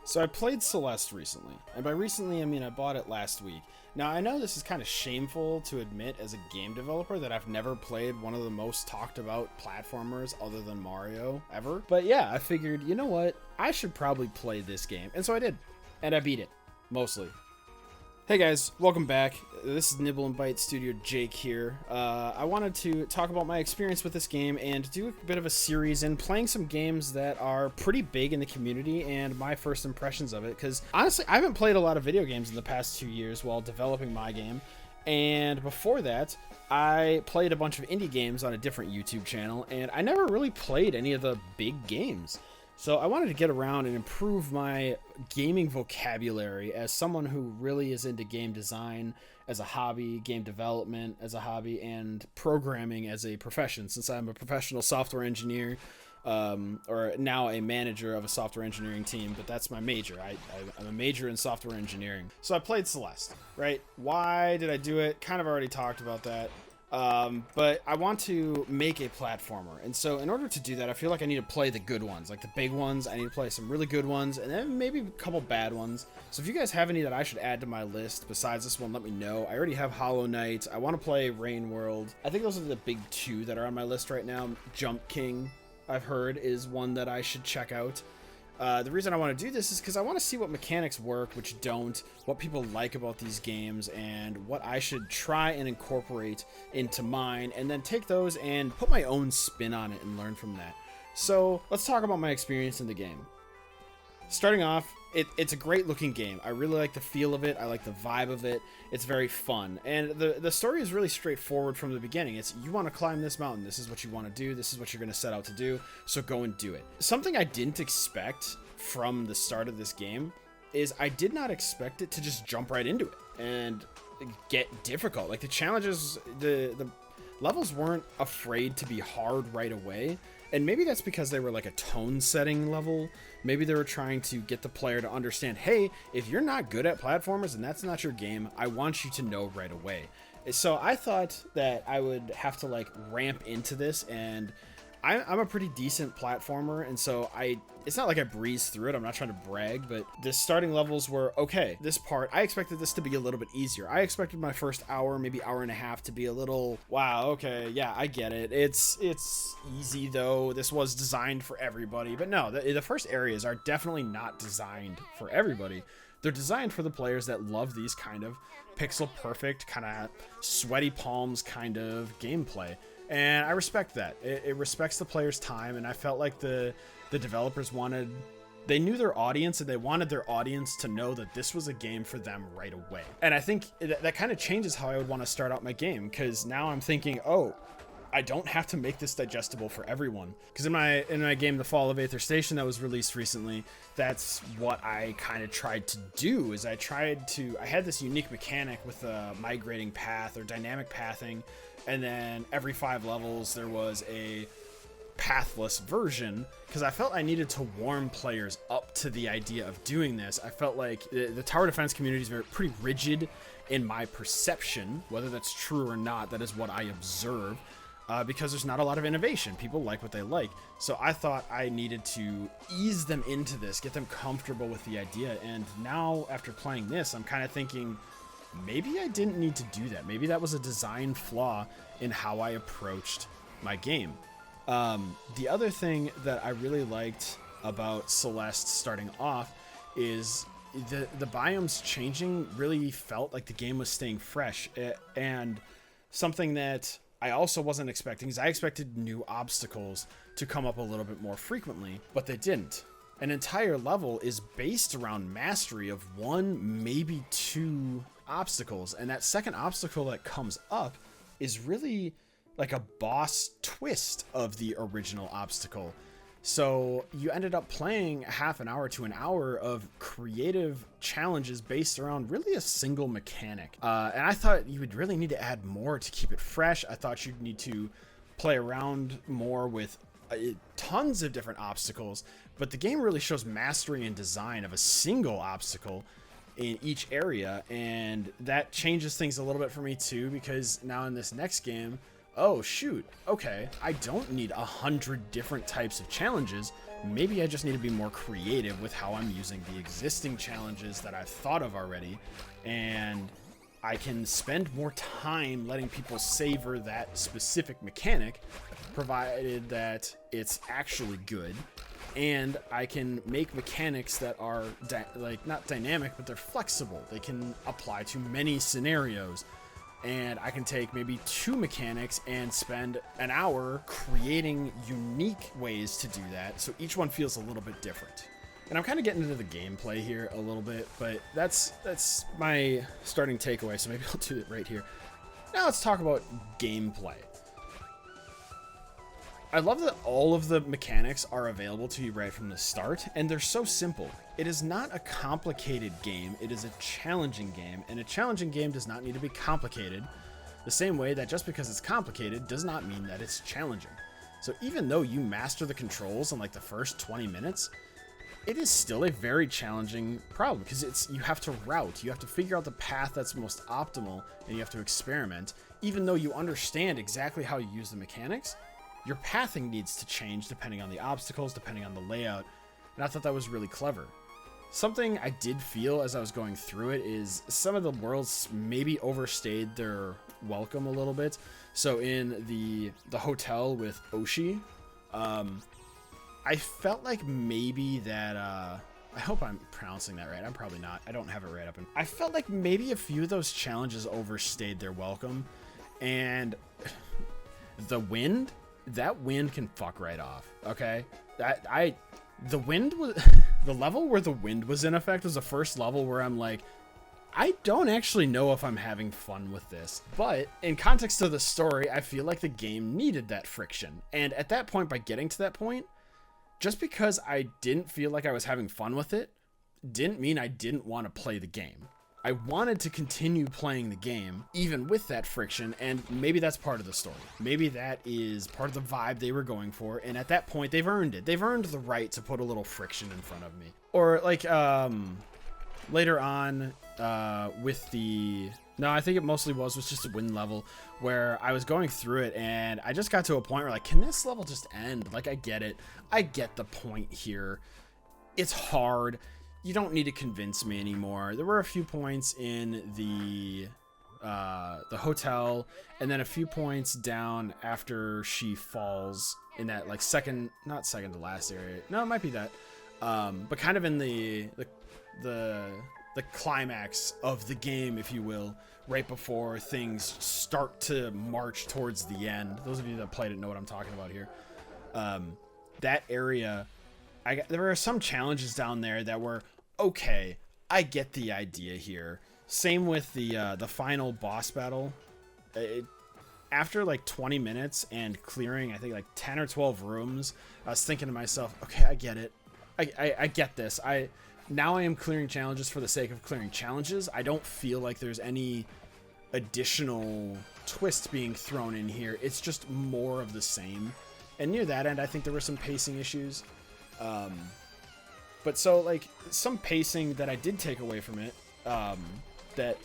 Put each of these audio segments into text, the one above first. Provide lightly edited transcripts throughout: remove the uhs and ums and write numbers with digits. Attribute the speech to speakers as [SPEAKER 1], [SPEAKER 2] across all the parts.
[SPEAKER 1] So I played Celeste recently, and by recently I mean I bought it last week. Now I know this is kind of shameful to admit as a game developer that I've never played one of the most talked about platformers other than Mario ever. But yeah, I figured, you know what, I should probably play this game, and so I did. And I beat it, mostly. Hey guys, welcome back. This is Nibble and Bite Studio Jake here. I wanted to talk about my experience with this game and do a bit of a series in playing some games that are pretty big in the community and my first impressions of it, because honestly I haven't played a lot of video games in the past 2 years while developing my game, and before that I played a bunch of indie games on a different YouTube channel, and I never really played any of the big games. So I wanted to get around and improve my gaming vocabulary as someone who really is into game design as a hobby, game development as a hobby, and programming as a profession, since I'm a professional software engineer, or now a manager of a software engineering team, but that's my major. I'm a major in software engineering. So I played Celeste, right? Why did I do it? Kind of already talked about that. But I want to make a platformer, and so in order to do that I feel like I need to play the good ones, like the big ones. I need to play some really good ones and then maybe a couple bad ones. So if you guys have any that I should add to my list besides this one, let me know. I already have Hollow Knight. I want to play Rain World. I think those are the big two that are on my list right now. Jump King, I've heard, is one that I should check out. The reason I want to do this is because I want to see what mechanics work, which don't, what people like about these games, and what I should try and incorporate into mine, and then take those and put my own spin on it and learn from that. So let's talk about my experience in the game. Starting off, it's a great looking game. I really like the feel of it. I like the vibe of it. It's very fun. And the story is really straightforward from the beginning. It's, you want to climb this mountain. This is what you want to do. This is what you're going to set out to do. So go and do it. Something I didn't expect from the start of this game is I did not expect it to just jump right into it and get difficult. Like the challenges, the levels weren't afraid to be hard right away. And maybe that's because they were like a tone setting level. Maybe they were trying to get the player to understand, hey, if you're not good at platformers and that's not your game, I want you to know right away. So I thought that I would have to like ramp into this, and I'm a pretty decent platformer, and so it's not like I breezed through it. I'm not trying to brag, but the starting levels were okay. This part, I expected this to be a little bit easier. I expected my first hour, maybe hour and a half, to be a little, wow, okay, yeah, I get it. It's easy though. This was designed for everybody, but no, the first areas are definitely not designed for everybody. They're designed for the players that love these kind of pixel perfect, kind of sweaty palms kind of gameplay. And I respect that. It respects the player's time, and I felt like the developers they knew their audience, and they wanted their audience to know that this was a game for them right away. And I think that kind of changes how I would want to start out my game, because now I'm thinking, oh, I don't have to make this digestible for everyone. Because in my game, The Fall of Aether Station, that was released recently, that's what I kind of tried to do. Is I had this unique mechanic with a migrating path or dynamic pathing, and then every 5 levels there was a pathless version, because I felt I needed to warm players up to the idea of doing this. I felt like the tower defense community is pretty rigid in my perception. Whether that's true or not, that is what I observe. Because there's not a lot of innovation. People like what they like. So I thought I needed to ease them into this, get them comfortable with the idea. And now, after playing this, I'm kind of thinking, maybe I didn't need to do that. Maybe that was a design flaw in how I approached my game. The other thing that I really liked about Celeste starting off is the biomes changing really felt like the game was staying fresh. And something that I also wasn't expecting is I expected new obstacles to come up a little bit more frequently, but they didn't. An entire level is based around mastery of 1, maybe 2 obstacles, and that second obstacle that comes up is really like a boss twist of the original obstacle. So you ended up playing half an hour to an hour of creative challenges based around really a single mechanic. And I thought you would really need to add more to keep it fresh. I thought you'd need to play around more with tons of different obstacles, but the game really shows mastery and design of a single obstacle in each area, and that changes things a little bit for me too, because now in this next game, oh shoot, okay, I don't need 100 different types of challenges. Maybe I just need to be more creative with how I'm using the existing challenges that I've thought of already, and I can spend more time letting people savor that specific mechanic, provided that it's actually good. And I can make mechanics that are not dynamic, but they're flexible. They can apply to many scenarios. And I can take maybe 2 mechanics and spend an hour creating unique ways to do that, so each one feels a little bit different. And I'm kind of getting into the gameplay here a little bit, but that's my starting takeaway, so maybe I'll do it right here. Now let's talk about gameplay. I love that all of the mechanics are available to you right from the start, and they're so simple. It is not a complicated game, it is a challenging game, and a challenging game does not need to be complicated, the same way that just because it's complicated does not mean that it's challenging. So even though you master the controls in like the first 20 minutes, it is still a very challenging problem, because you have to route, you have to figure out the path that's most optimal, and you have to experiment. Even though you understand exactly how you use the mechanics, your pathing needs to change depending on the obstacles, depending on the layout, and I thought that was really clever. Something I did feel as I was going through it is some of the worlds maybe overstayed their welcome a little bit. So in the hotel with Oshi, I felt like maybe that, I hope I'm pronouncing that right. I'm probably not. I don't have it right up. I felt like maybe a few of those challenges overstayed their welcome, and the wind, that wind can fuck right off. Okay, the wind was the level where the wind was in effect was the first level where I'm like, I don't actually know if I'm having fun with this. But in context of the story, I feel like the game needed that friction. And at that point, by getting to that point, just because I didn't feel like I was having fun with it, didn't mean I didn't want to play the game. I wanted to continue playing the game, even with that friction, and maybe that's part of the story. Maybe that is part of the vibe they were going for, and at that point, they've earned it. They've earned the right to put a little friction in front of me. Or, like, later on, with the... No, I think it mostly was just a wind level, where I was going through it, and I just got to a point where, like, can this level just end? Like, I get it. I get the point here. It's hard. You don't need to convince me anymore. There were a few points in the hotel, and then a few points down after she falls in that like not second to last area. No, it might be that, but kind of in the climax of the game, if you will, right before things start to march towards the end. Those of you that played it know what I'm talking about here. That area. There were some challenges down there that were, okay, I get the idea here. Same with the final boss battle. After like 20 minutes and clearing, I think like 10 or 12 rooms, I was thinking to myself, okay, I get it. I get this. Now I am clearing challenges for the sake of clearing challenges. I don't feel like there's any additional twist being thrown in here. It's just more of the same. And near that end, I think there were some pacing issues. But so like some pacing that I did take away from it, that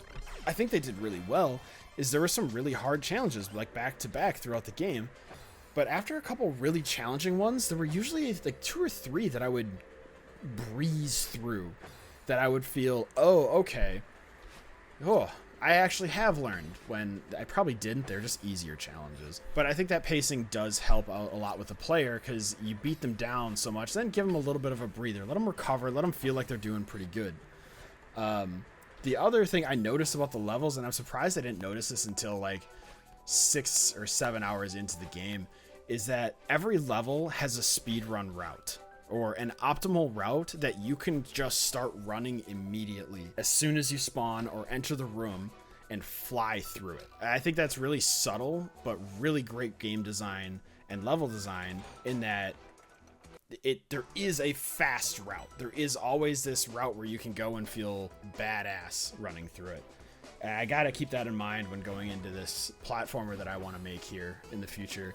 [SPEAKER 1] I think they did really well, is there were some really hard challenges like back to back throughout the game. But after a couple really challenging ones, there were usually like 2 or 3 that I would breeze through, that I would feel, oh, okay. Oh, I actually have learned, when I probably didn't. They're just easier challenges. But I think that pacing does help out a lot with the player, because you beat them down so much, then give them a little bit of a breather. Let them recover. Let them feel like they're doing pretty good. The other thing I noticed about the levels, and I'm surprised I didn't notice this until like 6 or 7 hours into the game, is that every level has a speedrun route, or an optimal route that you can just start running immediately as soon as you spawn or enter the room and fly through it. I think that's really subtle, but really great game design and level design, in that there is a fast route. There is always this route where you can go and feel badass running through it. And I gotta keep that in mind when going into this platformer that I want to make here in the future.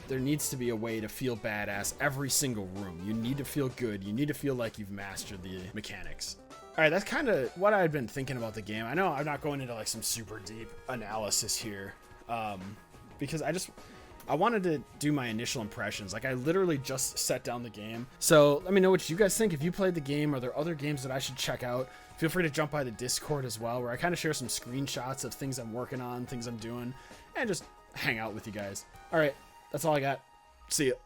[SPEAKER 1] There needs to be a way to feel badass every single room. You need to feel good. You need to feel like you've mastered the mechanics. All right, that's kind of what I've been thinking about the game. I know I'm not going into like some super deep analysis here, because I wanted to do my initial impressions. Like, I literally just set down the game. So let me know what you guys think. If you played the game, are there other games that I should check out? Feel free to jump by the Discord as well, where I kind of share some screenshots of things I'm working on, things I'm doing, and just hang out with you guys. All right, that's all I got. See ya.